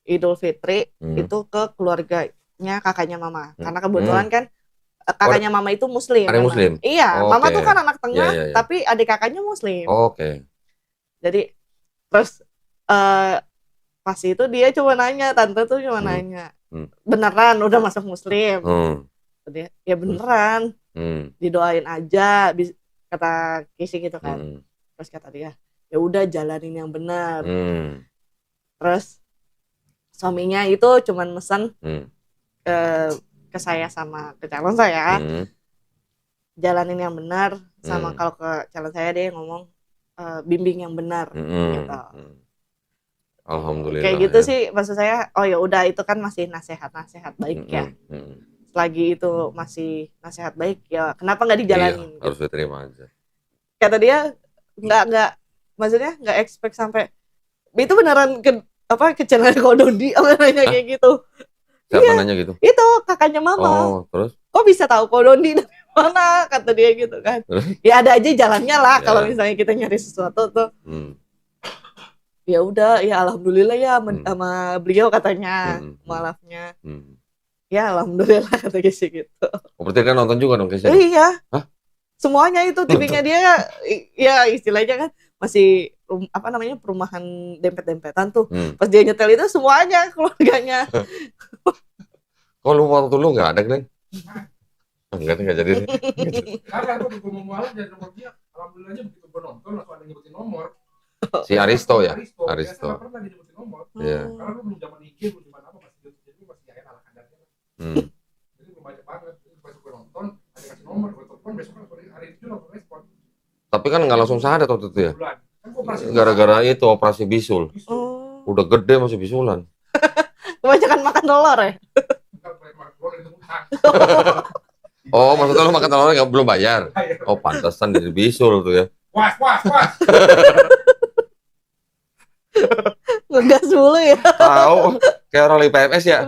Speaker 1: Idul Fitri itu ke keluarganya kakaknya mama, karena kebetulan kan kakaknya mama itu muslim.
Speaker 2: Ada muslim?
Speaker 1: Iya, mama tuh kan anak tengah,
Speaker 2: Ya.
Speaker 1: tapi adik kakaknya muslim.
Speaker 2: Oke.
Speaker 1: Jadi terus pas itu dia cuma nanya, tante tuh cuma nanya, beneran udah masuk muslim? Dia, ya beneran, didoain aja, kata Kisi gitu kan. Terus kata dia, ya udah jalanin yang benar. Terus suaminya itu cuman mesen ke saya sama ke calon saya, jalanin yang benar, sama kalau ke calon saya dia ngomong bimbing yang benar gitu.
Speaker 2: Alhamdulillah.
Speaker 1: Kayak gitu sih maksud saya. Oh ya udah, itu kan masih nasihat baik ya. Selagi itu masih nasihat baik ya kenapa nggak dijalanin?
Speaker 2: Iya, harus diterima aja.
Speaker 1: Kata dia nggak maksudnya nggak expect sampai itu beneran ke channel Kododi nanya kayak gitu.
Speaker 2: Siapa nanya gitu?
Speaker 1: Itu kakaknya mama.
Speaker 2: Oh, terus?
Speaker 1: Kok bisa tahu Kododi dari mana? Kata dia gitu kan. Ya ada aja jalannya lah kalau misalnya kita nyari sesuatu tuh. Ya udah, ya alhamdulillah ya sama beliau katanya malafnya. Ya alhamdulillah kata Kisi gitu.
Speaker 2: Oh, berarti kan nonton juga dong Kisi?
Speaker 1: Iya.
Speaker 2: Hah?
Speaker 1: Semuanya itu tipiknya dia ya istilahnya kan masih perumahan dempet-dempetan tuh. Pas dia nyetel itu semuanya keluarganya.
Speaker 2: Kok lu waktu lu nggak ada Glenn? Enggak jadi.
Speaker 3: Karena aku mau mualaf dari nomor dia, alhamdulillahnya begitu gue nonton langsung ada nyebutin nomor.
Speaker 2: Si Aristo ya?
Speaker 3: Aristo. Biasa pernah disebutin nomor.
Speaker 2: Iya.
Speaker 3: Karena lu belum zaman IG, belum zaman apa, masih kayak ala kadarnya. Jadi belum banyak banget. Jadi pas gue nonton, ada kasih nomor, gue telepon, besok hari itu langsung respon.
Speaker 2: Tapi kan nggak langsung sadar waktu itu ya?
Speaker 3: Kan
Speaker 2: Gara-gara itu operasi bisul.
Speaker 1: Oh.
Speaker 2: Udah gede masih bisulan.
Speaker 1: Kebanyakan makan telur ya?
Speaker 2: Oh, maksudnya lu makan telurnya belum bayar? Oh, pantesan jadi bisul tuh ya.
Speaker 3: Was.
Speaker 1: Ngegas dulu ya.
Speaker 2: Tahu, kayak orang lagi PMS ya.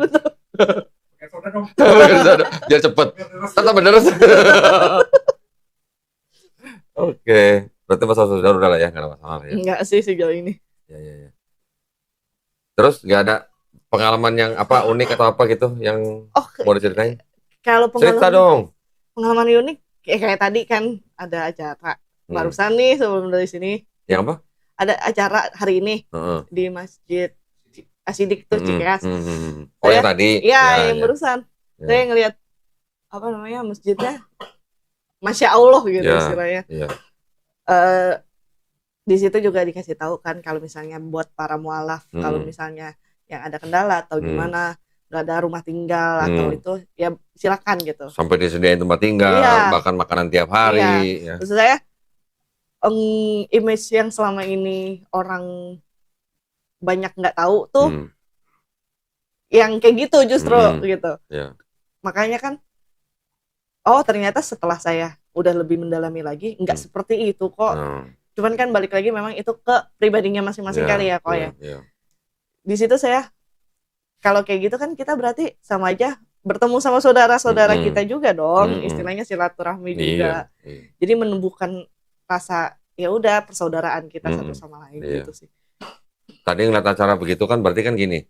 Speaker 3: Kayak soda dong.
Speaker 2: Biar cepet. Tetap bener. Oke, berarti masalah saudara udah lah ya, nggak ada masalah ya.
Speaker 1: Enggak sih sejauh ini.
Speaker 2: Ya. Terus nggak ada pengalaman yang apa unik atau apa gitu yang mau diceritain?
Speaker 1: Kalau
Speaker 2: Cerita dong.
Speaker 1: Pengalaman unik kayak tadi kan ada acara barusan nih sebelum dari sini.
Speaker 2: Yang apa?
Speaker 1: Ada acara hari ini di Masjid Asidik tuh Cikeas.
Speaker 2: Oh yang tadi?
Speaker 1: Iya, yang barusan. Saya ngelihat masjidnya, Masya Allah gitu istilahnya. Di situ juga dikasih tahu kan kalau misalnya buat para mualaf, kalau misalnya yang ada kendala atau gimana, nggak ada rumah tinggal atau itu, ya silakan gitu.
Speaker 2: Sampai disediain tempat tinggal, bahkan makanan tiap hari.
Speaker 1: Iya. Maksud saya, image yang selama ini orang banyak nggak tahu tuh, yang kayak gitu justru gitu.
Speaker 2: Yeah.
Speaker 1: Makanya kan oh ternyata setelah saya udah lebih mendalami lagi nggak seperti itu kok. Cuman kan balik lagi memang itu ke pribadinya masing-masing kali ya kok ya. Di situ saya kalau kayak gitu kan kita berarti sama aja bertemu sama saudara-saudara kita juga dong, istilahnya silaturahmi juga. Jadi menumbuhkan rasa ya udah persaudaraan kita satu sama lain gitu sih.
Speaker 2: Tadi ngeliat acara begitu kan berarti kan gini,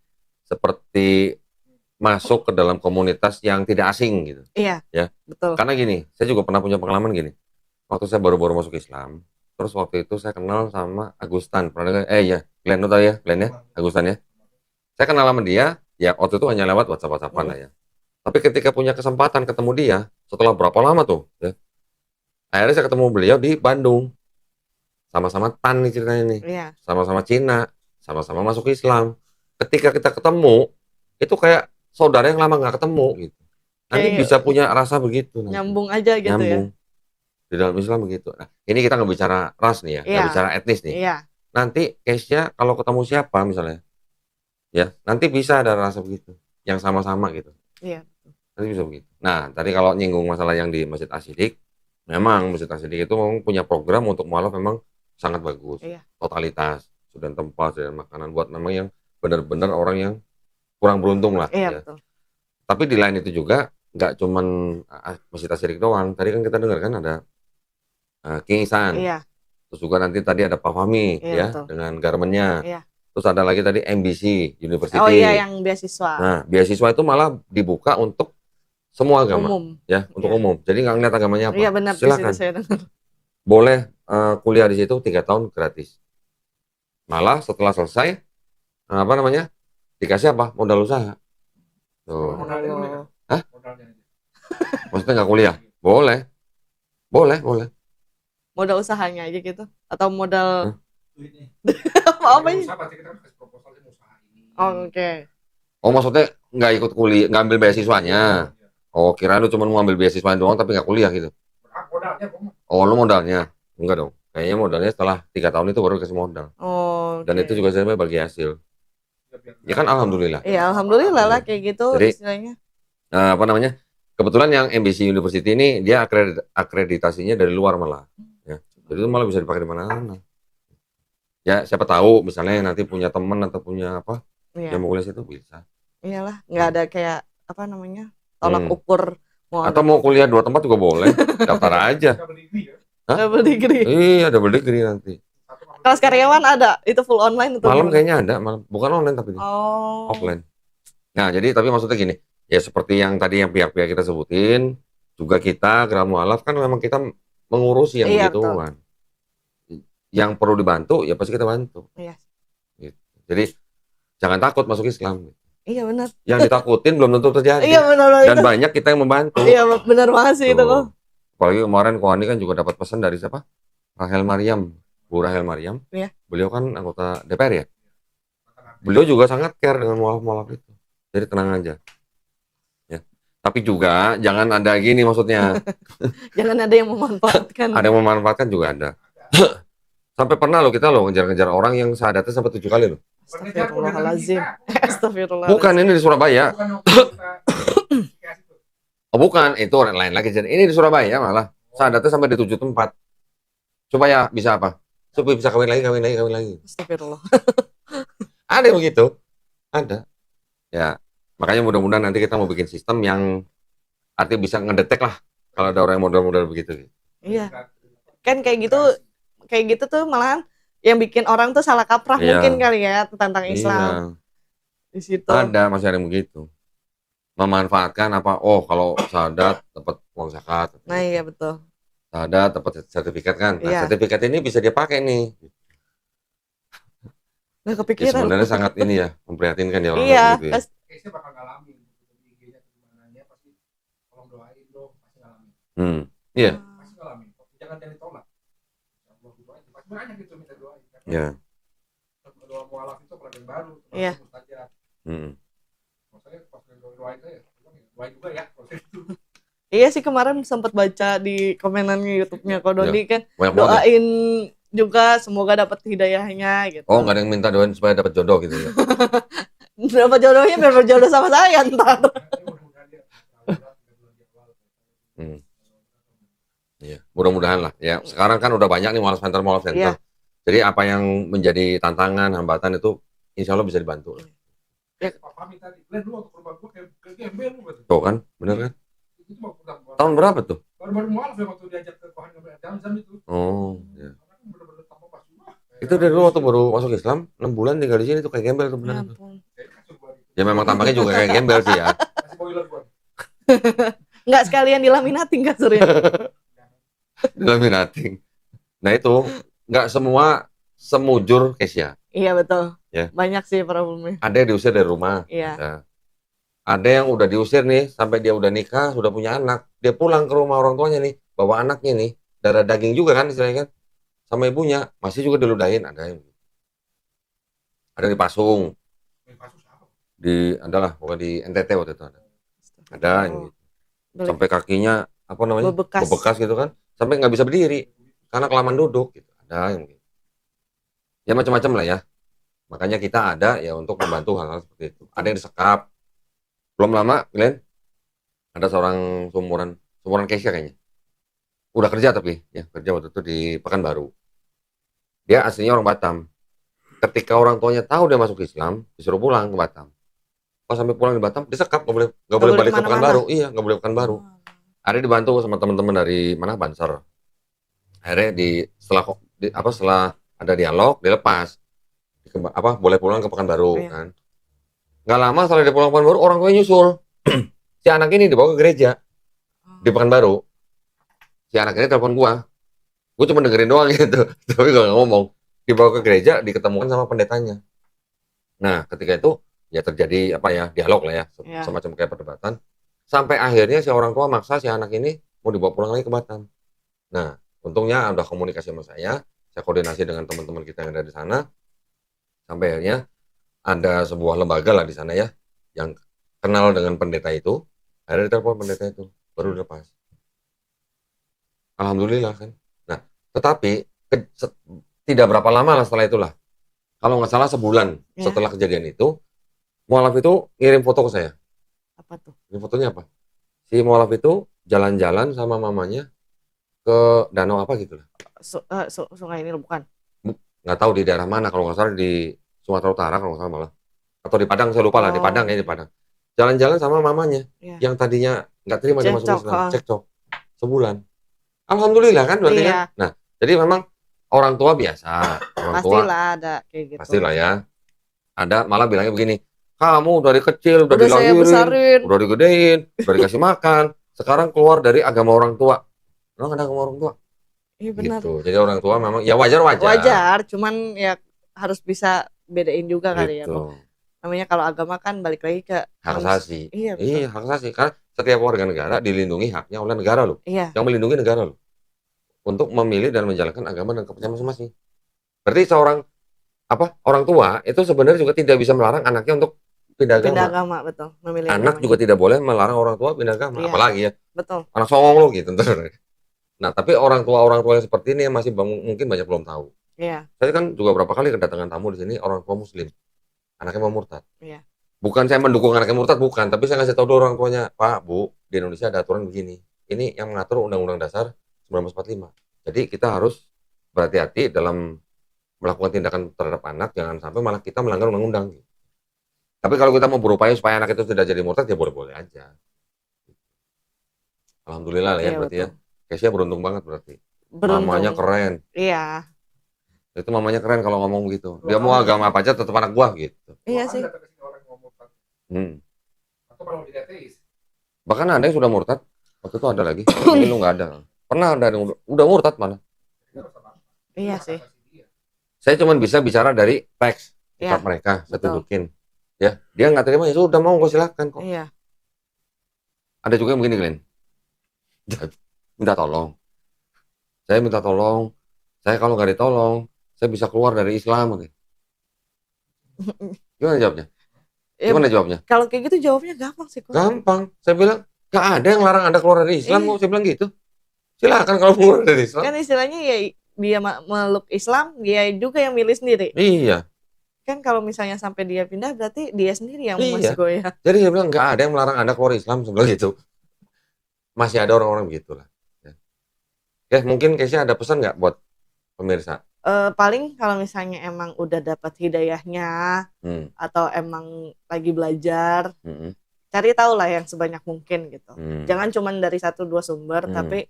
Speaker 2: seperti masuk ke dalam komunitas yang tidak asing gitu.
Speaker 1: Iya,
Speaker 2: ya.
Speaker 1: Betul.
Speaker 2: Karena gini, saya juga pernah punya pengalaman gini. Waktu saya baru-baru masuk Islam, terus waktu itu saya kenal sama Agustan. Pernah ya, Glenn tahu ya, Glenn ya, Agustan ya. Saya kenal sama dia, ya waktu itu hanya lewat WhatsApp-WhatsAppan lah ya. Tapi ketika punya kesempatan ketemu dia, setelah berapa lama tuh, ya, akhirnya saya ketemu beliau di Bandung. Sama-sama Tan nih ceritanya nih.
Speaker 1: Iya.
Speaker 2: Sama-sama Cina, sama-sama masuk Islam. Ketika kita ketemu, itu kayak saudara yang lama nggak ketemu gitu. Nanti bisa punya rasa begitu.
Speaker 1: Nyambung aja gitu
Speaker 2: nyambung. Di dalam Islam begitu. Nah, ini kita nggak bicara ras nih ya, nggak bicara etnis nih.
Speaker 1: Iya.
Speaker 2: Nanti case-nya kalau ketemu siapa misalnya, ya nanti bisa ada rasa begitu, yang sama-sama gitu.
Speaker 1: Iya.
Speaker 2: Nanti bisa begitu. Nah, tadi kalau nyinggung masalah yang di Masjid Asyidik, memang Masjid Asyidik itu memang punya program untuk mualaf memang sangat bagus.
Speaker 1: Iya.
Speaker 2: Totalitas, sudah tempat, sudah makanan buat memang yang benar-benar orang yang kurang beruntung lah.
Speaker 1: Iya,
Speaker 2: ya.
Speaker 1: Betul.
Speaker 2: Tapi di lain itu juga nggak cuman Masjid Asyidik doang. Tadi kan kita dengar kan ada King Ihsan.
Speaker 1: Iya.
Speaker 2: Terus juga nanti tadi ada Pak Fahmi ya
Speaker 1: betul.
Speaker 2: dengan garmennya.
Speaker 1: Iya.
Speaker 2: Terus ada lagi tadi MBC University.
Speaker 1: Oh iya, yang beasiswa.
Speaker 2: Nah, beasiswa itu malah dibuka untuk semua agama.
Speaker 1: Umum.
Speaker 2: Ya, untuk umum. Jadi nggak ngeliat agamanya apa.
Speaker 1: Iya benar,
Speaker 2: silakan.
Speaker 1: saya dengar.
Speaker 2: Boleh kuliah di situ 3 tahun gratis. Malah setelah selesai apa namanya? Dikasih apa? Modal usaha. Tuh. Hah? Maksudnya nggak kuliah? Boleh. Boleh.
Speaker 1: Modal usahanya aja gitu? Atau modal
Speaker 3: apa
Speaker 1: ini? Oh, oke.
Speaker 2: Oh, maksudnya nggak ikut kuliah, nggak ambil beasiswanya? Oh, kira lu cuma mau ambil beasiswa doang tapi nggak kuliah gitu? Oh, lu modalnya? Enggak dong. Kayaknya modalnya setelah 3 tahun itu baru kasih modal.
Speaker 1: Oh.
Speaker 2: Dan itu juga saya bagi hasil. Ya kan alhamdulillah.
Speaker 1: Iya, alhamdulillah lah kayak gitu.
Speaker 2: Jadi,
Speaker 1: istilahnya.
Speaker 2: Apa namanya? Kebetulan yang MBC University ini dia akreditasinya dari luar malah. Ya. Jadi itu malah bisa dipakai di mana-mana. Ya, siapa tahu misalnya nanti punya teman atau punya apa yang mau kuliah situ bisa.
Speaker 1: Iyalah, nggak ada kayak apa namanya tolak ukur.
Speaker 2: Atau mau kuliah 2 tempat juga boleh. Daftar aja.
Speaker 1: Double degree.
Speaker 2: Iya, double degree nanti.
Speaker 1: Kelas karyawan ada, itu full online atau
Speaker 2: malam kayaknya ada, malam bukan online tapi offline. Nah, jadi tapi maksudnya gini, ya seperti yang tadi yang pihak-pihak kita sebutin, juga kita Gerakan Mualaf kan memang kita mengurusi yang begituan. Yang perlu dibantu ya pasti kita bantu.
Speaker 1: Iya.
Speaker 2: Gitu. Jadi jangan takut masuk Islam.
Speaker 1: Iya benar.
Speaker 2: Yang ditakutin belum tentu terjadi.
Speaker 1: Iya benar.
Speaker 2: Dan banyak kita yang membantu.
Speaker 1: Iya benar banget sih itu kok.
Speaker 2: Apalagi kemarin Kohani kan juga dapat pesan dari siapa? Rahel Maryam. Bu Rahel Maryam, beliau kan anggota DPR ya. Beliau juga sangat care dengan mualaf-mualaf itu. Jadi tenang aja. Ya. Tapi juga jangan ada gini maksudnya.
Speaker 1: Jangan ada yang memanfaatkan.
Speaker 2: Ada yang memanfaatkan juga ada. Sampai pernah kita ngejar-ngejar orang yang syahadatnya sampai 7 kali loh.
Speaker 1: Astagfirullahaladzim. Astagfirullahaladzim.
Speaker 2: Bukan, ini di Surabaya. Oh bukan, itu orang lain lagi. Ini di Surabaya malah syahadatnya sampai di 7 tempat. Supaya bisa apa? Supaya bisa kawin lagi.
Speaker 1: Astagfirullah.
Speaker 2: Ada yang begitu. Ada. Ya, makanya mudah-mudahan nanti kita mau bikin sistem yang artinya bisa ngedetek lah kalau ada orang yang modal-modal begitu.
Speaker 1: Iya. Kan kayak gitu tuh malahan yang bikin orang tuh salah kaprah mungkin kali ya tentang Islam. Di situ.
Speaker 2: Ada masih ada yang begitu. Memanfaatkan apa? Oh, kalau syahadat dapat uang zakat.
Speaker 1: Nah, iya betul.
Speaker 2: Ada dapat sertifikat kan? Nah, sertifikat ini bisa dia pakai nih.
Speaker 1: Nggak kepikiran.
Speaker 2: Ya, sebenarnya sangat ini ya, memprihatinkan ya orang
Speaker 1: gitu ya.
Speaker 3: Kayaknya bakal ngalamin. IG-nya gimana pasti tolong doain dong, pasti ngalamin.
Speaker 2: Iya.
Speaker 3: Pasti ngalamin. Jangan ditolak. Pasti banyak gitu minta doain.
Speaker 2: Iya.
Speaker 3: Doa mualaf itu paling baru.
Speaker 1: Iya.
Speaker 3: Maksudnya pas doain saya, doain juga ya proses itu.
Speaker 1: Iya sih kemarin sempat baca di komenannya YouTube-nya Ko Dodi kan
Speaker 2: banyak
Speaker 1: doain juga semoga dapat hidayahnya gitu.
Speaker 2: Oh, nggak ada yang minta doain supaya dapat jodoh gitu ya?
Speaker 1: Dapat jodohnya biar berjodoh sama saya ntar.
Speaker 2: Iya, mudah-mudahan lah ya. Sekarang kan udah banyak nih mualaf center.
Speaker 1: Iya.
Speaker 2: Jadi apa yang menjadi tantangan, hambatan itu insya Allah bisa dibantu.
Speaker 1: Ya.
Speaker 3: Pak Fahmi tadi, Glenn lu waktu ke rumah gua kayak gembel lu gitu.
Speaker 2: Tuh kan, bener kan?
Speaker 3: Itu mah udah
Speaker 2: Tahun berapa tuh?
Speaker 3: baru mualaf ya waktu diajak ke Kohan jam itu.
Speaker 2: Oh, ya.
Speaker 3: Karena kan bener-bener tanpa pas rumah.
Speaker 2: Itu dari dulu waktu baru masuk Islam, 6 bulan tinggal di sini tuh kayak gembel tuh
Speaker 1: Ya
Speaker 2: bener tuh.
Speaker 1: ampun.
Speaker 3: Kayak kasur gua gitu.
Speaker 2: Ya memang tampaknya juga kayak gembel sih ya.
Speaker 3: Masih boiler gua.
Speaker 1: Nggak sekalian dilaminating kasurnya.
Speaker 2: Laminating. Nah itu nggak semua semujur Kesia.
Speaker 1: Iya betul.
Speaker 2: Ya.
Speaker 1: Banyak sih problemnya.
Speaker 2: Ada yang diusir dari rumah.
Speaker 1: Iya.
Speaker 2: Nah, ada yang udah diusir nih sampai dia udah nikah, sudah punya anak, dia pulang ke rumah orang tuanya nih, bawa anaknya nih, darah daging juga kan istilahnya kan, sama ibunya masih juga diludahin, ada yang dipasung
Speaker 3: Main kasus apa?
Speaker 2: adalah pokoknya di NTT waktu itu ada yang gitu. Sampai kakinya apa namanya bebekas gitu kan, sampai nggak bisa berdiri karena kelamaan duduk gitu, ada yang gitu. Ya macam-macam lah ya, makanya kita ada ya untuk membantu hal-hal seperti itu. Ada yang disekap. Belum lama, Glenn, ada seorang sumuran Kesia kayaknya. Udah kerja tapi, ya kerja waktu itu di Pekanbaru. Dia aslinya orang Batam. Ketika orang tuanya tahu dia masuk Islam, disuruh pulang ke Batam. Pas sampai pulang di Batam, disekap, nggak boleh balik ke Pekanbaru. Iya, nggak boleh ke Pekanbaru. Ada dibantu sama teman-teman dari mana Banser. Akhirnya setelah ada dialog, dilepas. Boleh pulang ke Pekanbaru kan. Nggak lama setelah dia pulang ke Pekanbaru, orang tuanya nyusul. Si anak ini dibawa ke gereja di Pekanbaru. Si anak ini telepon gua cuma dengerin doang gitu, tapi gak ngomong. Dibawa ke gereja, diketemukan sama pendetanya. Nah, ketika itu ya terjadi dialog lah ya, semacam kayak perdebatan. Sampai akhirnya si orang tua maksa si anak ini mau dibawa pulang lagi ke Batam. Nah, untungnya udah komunikasi sama saya koordinasi dengan teman-teman kita yang ada di sana. Sampai akhirnya ada sebuah lembaga lah di sana ya, yang kenal dengan pendeta itu. Akhirnya ditelepon pendeta itu, baru dilepas. Alhamdulillah kan. Nah, tetapi tidak berapa lama lah setelah itulah. Kalau nggak salah sebulan setelah kejadian itu, mualaf itu ngirim foto ke saya.
Speaker 1: Apa tuh?
Speaker 2: Ini fotonya apa? Si mualaf itu jalan-jalan sama mamanya ke danau apa gitu lah.
Speaker 1: Sungai ini bukan?
Speaker 2: Nggak tahu di daerah mana, kalau nggak salah di Sumatera Utara kalau nggak salah malah. Atau di Padang, saya lupa lah, di Padang ya, di Padang. Jalan-jalan sama mamanya, yang tadinya nggak terima dia masuk Islam, cekcok sebulan. Alhamdulillah kan berarti kan. Nah, jadi memang orang tua biasa,
Speaker 1: pastilah ada kayak gitu.
Speaker 2: Pastilah ya. Ada malah bilangnya begini, kamu dari kecil udah dilahirin, udah digedein, udah dikasih makan, sekarang keluar dari agama orang tua. Memang ada agama orang tua.
Speaker 1: Iya benar.
Speaker 2: Gitu. Jadi orang tua memang ya wajar,
Speaker 1: cuman ya harus bisa bedain juga kali ya. Namanya kalau agama kan balik lagi ke
Speaker 2: hak asasi.
Speaker 1: Iya,
Speaker 2: hak asasi. Karena setiap warga negara dilindungi haknya oleh negara loh.
Speaker 1: Iya.
Speaker 2: Yang melindungi negara loh. Untuk memilih dan menjalankan agama dan kepercayaan masing-masing. Berarti seorang orang tua itu sebenarnya juga tidak bisa melarang anaknya untuk pindah agama.
Speaker 1: Pindah agama, betul. Memilih
Speaker 2: anak juga tidak boleh melarang orang tua pindah agama, apalagi ya.
Speaker 1: Betul.
Speaker 2: Anak songong lo gitu. Nah, tapi orang tua yang seperti ini yang masih mungkin banyak belum tahu.
Speaker 1: Iya.
Speaker 2: Saya kan juga berapa kali kedatangan tamu di sini orang tua Muslim. Anaknya mau murtad.
Speaker 1: Iya.
Speaker 2: Bukan saya mendukung anaknya murtad, bukan. Tapi saya ngasih tahu dulu orang tuanya, Pak, Bu, di Indonesia ada aturan begini. Ini yang mengatur Undang-Undang Dasar 1945. Jadi kita harus berhati-hati dalam melakukan tindakan terhadap anak, jangan sampai malah kita melanggar undang-undang. Tapi kalau kita mau berupaya supaya anak itu tidak jadi murtad, ya boleh-boleh aja. Alhamdulillah lah ya, berarti betul. Ya. Kesia beruntung banget berarti. Mamanya keren.
Speaker 1: Iya.
Speaker 2: Itu mamanya keren kalau ngomong gitu. Dia mau agama apa aja tetap anak gua gitu.
Speaker 1: Iya sih.
Speaker 3: Atau kalau tidak ateis.
Speaker 2: Bahkan ada yang sudah murtad. Waktu itu ada lagi. Ini lu nggak ada. Pernah ada yang udah murtad mana?
Speaker 1: Iya sih.
Speaker 2: Saya cuma bisa bicara dari teks kitab mereka. Saya tunjukin. Ya, dia nggak terima, ya sudah mau gue silakan kok.
Speaker 1: Iya.
Speaker 2: Ada juga yang begini, Glenn. Minta tolong. Saya minta tolong. Saya kalau nggak ditolong, saya bisa keluar dari Islam. Gimana jawabnya? Gimana jawabnya?
Speaker 1: Kalau kayak gitu jawabnya gampang sih.
Speaker 2: Gampang. Saya bilang, nggak ada yang larang Anda keluar dari Islam kok. Saya bilang gitu. Silakan kalau keluar dari Islam.
Speaker 1: Kan istilahnya ya dia meluk Islam, dia juga yang milih sendiri.
Speaker 2: Iya.
Speaker 1: Kan kalau misalnya sampai dia pindah, berarti dia sendiri yang masih goyah.
Speaker 2: Jadi saya bilang, nggak ada yang melarang Anda keluar Islam. Saya bilang gitu. Masih ada orang-orang begitulah. Ya. Mungkin Kesia ada pesan nggak buat pemirsa?
Speaker 1: Paling kalau misalnya emang udah dapat hidayahnya atau emang lagi belajar, cari tahu lah yang sebanyak mungkin gitu. Jangan cuma dari 1-2 sumber, tapi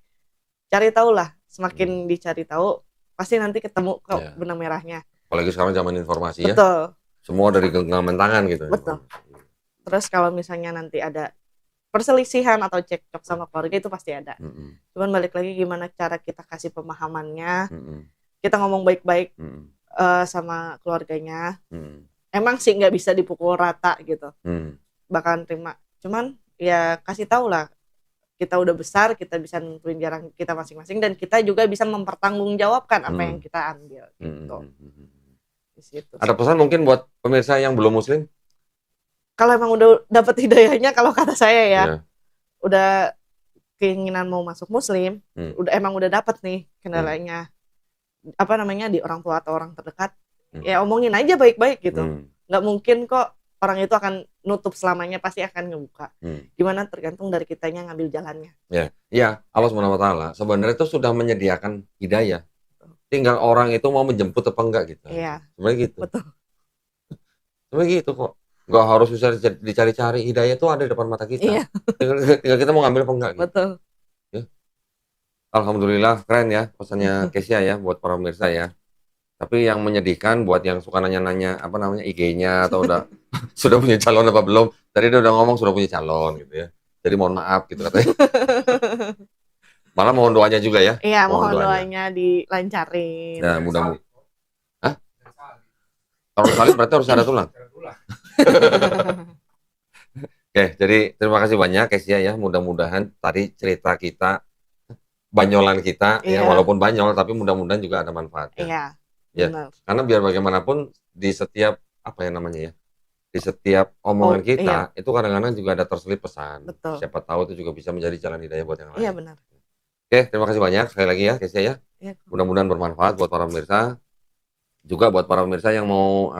Speaker 1: cari tahu lah. Semakin dicari tahu, pasti nanti ketemu kok benang merahnya.
Speaker 2: Apalagi sekarang zaman informasi.
Speaker 1: Betul.
Speaker 2: Ya. Semua dari genggaman tangan gitu.
Speaker 1: Betul. Terus kalau misalnya nanti ada perselisihan atau cekcok sama keluarga, itu pasti ada. Cuman balik lagi gimana cara kita kasih pemahamannya. Kita ngomong baik-baik sama keluarganya. Emang sih nggak bisa dipukul rata gitu. Bakalan terima. Cuman ya kasih tahu lah. Kita udah besar, kita bisa nentuin jalan kita masing-masing, dan kita juga bisa mempertanggungjawabkan apa yang kita ambil gitu. Disitu.
Speaker 2: Ada pesan mungkin buat pemirsa yang belum muslim?
Speaker 1: Kalau emang udah dapet hidayahnya, kalau kata saya ya, udah keinginan mau masuk muslim, emang udah dapet nih kendalanya, di orang tua atau orang terdekat, ya omongin aja baik-baik gitu. Nggak mungkin kok orang itu akan nutup selamanya, pasti akan ngebuka. Gimana tergantung dari kitanya ngambil jalannya.
Speaker 2: Ya, Allah SWT sebenarnya itu sudah menyediakan hidayah. Tinggal orang itu mau menjemput apa enggak gitu.
Speaker 1: Iya.
Speaker 2: Sebenarnya gitu.
Speaker 1: Betul.
Speaker 2: Sebenarnya gitu kok. Nggak harus bisa dicari-cari, hidayah itu ada di depan mata kita.
Speaker 1: Iya.
Speaker 2: Tinggal kita mau ngambil apa enggak gitu.
Speaker 1: Betul.
Speaker 2: Ya. Alhamdulillah keren ya pesannya Kesia ya buat para pemirsa ya. Tapi yang menyedihkan buat yang suka nanya-nanya IG-nya atau udah sudah punya calon apa belum. Tadi dia udah ngomong sudah punya calon gitu ya. Jadi mohon maaf gitu katanya. Malah mohon doanya juga ya.
Speaker 1: Iya, mohon doanya dilancarin.
Speaker 2: Nah, mudah-mudahan. Hah? Kalau salib berarti harus ada tulang. Oke, jadi terima kasih banyak Kesia ya. Mudah-mudahan tadi cerita kita, banyolan kita ya, walaupun banyol tapi mudah-mudahan juga ada manfaatnya.
Speaker 1: Iya.
Speaker 2: Ya, karena biar bagaimanapun di setiap di setiap omongan kita itu kadang-kadang juga ada terselip pesan.
Speaker 1: Betul.
Speaker 2: Siapa tahu itu juga bisa menjadi jalan hidayah buat yang lain.
Speaker 1: Iya, benar.
Speaker 2: Oke, terima kasih banyak sekali lagi ya Kesia ya. Mudah-mudahan bermanfaat buat para pemirsa. Juga buat para pemirsa yang mau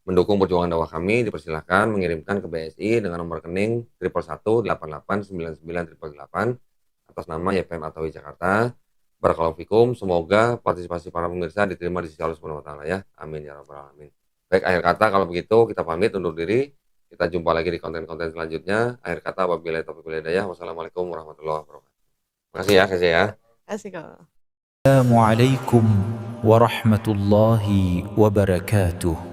Speaker 2: mendukung perjuangan dakwah kami, dipersilahkan mengirimkan ke BSI dengan nomor rekening 111889988 atas nama YPM Atawi Jakarta. Barakallahu fikum, semoga partisipasi para pemirsa diterima di sisi Allah Subhanahu wa taala ya. Amin ya rabbal alamin. Baik, akhir kata kalau begitu kita pamit undur diri. Kita jumpa lagi di konten-konten selanjutnya. Akhir kata wabillahi taufiq wal hidayah. Wassalamualaikum warahmatullahi wabarakatuh. Terima kasih ya, Kesia ya.
Speaker 1: Assalamualaikum
Speaker 4: warahmatullahi wabarakatuh.